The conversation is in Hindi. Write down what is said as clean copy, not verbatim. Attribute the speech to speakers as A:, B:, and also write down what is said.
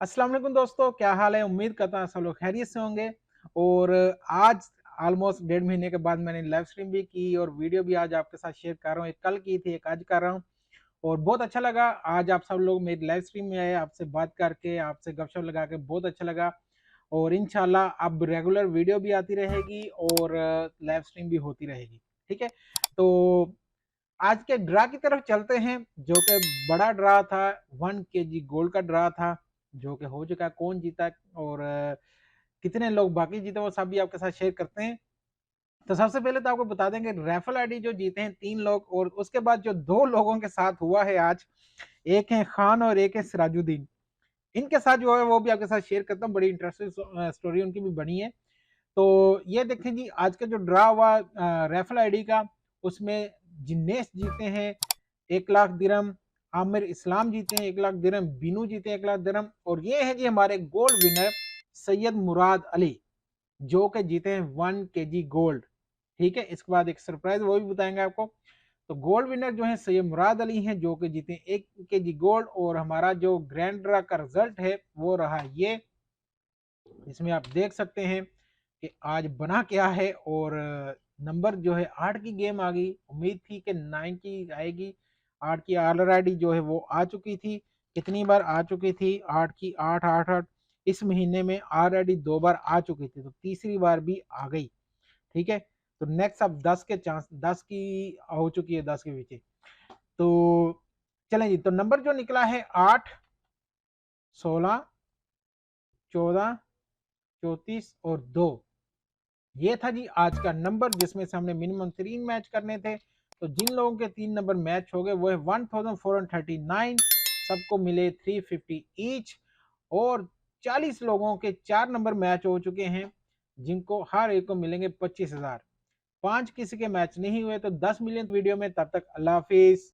A: अस्सलाम वालेकुम दोस्तों, क्या हाल है। उम्मीद करता हूँ सब लोग खैरियत से होंगे। और आज ऑलमोस्ट 1.5 महीने के बाद मैंने लाइव स्ट्रीम भी की और वीडियो भी आज आपके साथ शेयर कर रहा हूँ। एक कल की थी, एक आज कर रहा हूँ और बहुत अच्छा लगा। आज आप सब लोग मेरी लाइव स्ट्रीम में आए, आपसे बात करके, आपसे गपशप लगा के बहुत अच्छा लगा। और इंशाल्लाह अब रेगुलर वीडियो भी आती रहेगी और लाइव स्ट्रीम भी होती रहेगी। ठीक है, तो आज के ड्रा की तरफ चलते हैं, जो कि बड़ा ड्रा था। 1 kg गोल्ड का ड्रा था, जो कि हो चुका है। कौन जीता और कितने लोग बाकी जीते वो सब भी आपके साथ शेयर करते हैं। तो सबसे पहले तो आपको बता देंगे रैफल आईडी जो जीते हैं 3 लोग, और उसके बाद जो 2 लोगों के साथ हुआ है आज, एक है खान और एक है सिराजुद्दीन। इनके साथ जो है वो भी आपके साथ शेयर करता हूँ। बड़ी इंटरेस्टिंग स्टोरी उनकी भी बनी है। तो ये देखें जी, आज का जो ड्रा हुआ रैफल आईडी का, उसमें जिन्नेस जीते हैं 1 लाख दिरम, आमिर इस्लाम जीते हैं 1 लाख दिरम, बीनू जीते हैं 1 लाख दिरम, और ये है जी हमारे गोल्ड विनर सैयद मुराद अली, जो कि जीते हैं 1 kg गोल्ड। ठीक है, इसके बाद एक सरप्राइज वो भी बताएंगे आपको। तो गोल्ड विनर जो है सैयद मुराद अली हैं, जो कि जीते हैं 1 kg गोल्ड। और हमारा जो ग्रैंड ड्रा का रिजल्ट है वो रहा ये। इसमें आप देख सकते हैं कि आज बना क्या है। और नंबर जो है 8 की गेम आ गई। उम्मीद थी कि 9 की आएगी। 8 की ऑलरेडी जो है वो आ चुकी थी। कितनी बार आ चुकी थी 8 की? 8 8 8 इस महीने में ऑलरेडी 2 बार आ चुकी थी, तो तीसरी बार भी आ गई। ठीक है, तो नेक्स्ट अब 10 के चांस, 10 की हो चुकी है, 10 के पीछे। तो चलें जी, तो नंबर जो निकला है 8, 16, 14, 34 और 2। ये था जी आज का नंबर, जिसमें से हमने मिनिमम 3 मैच करने थे। तो जिन लोगों के 3 नंबर मैच हो गए वो है 1439, सबको मिले 350 ईच। और 40 लोगों के 4 नंबर मैच हो चुके हैं, जिनको हर एक को मिलेंगे 25,000। 5 किसी के मैच नहीं हुए, तो 10 मिलियन वीडियो में। तब तक अल्लाह हाफिज।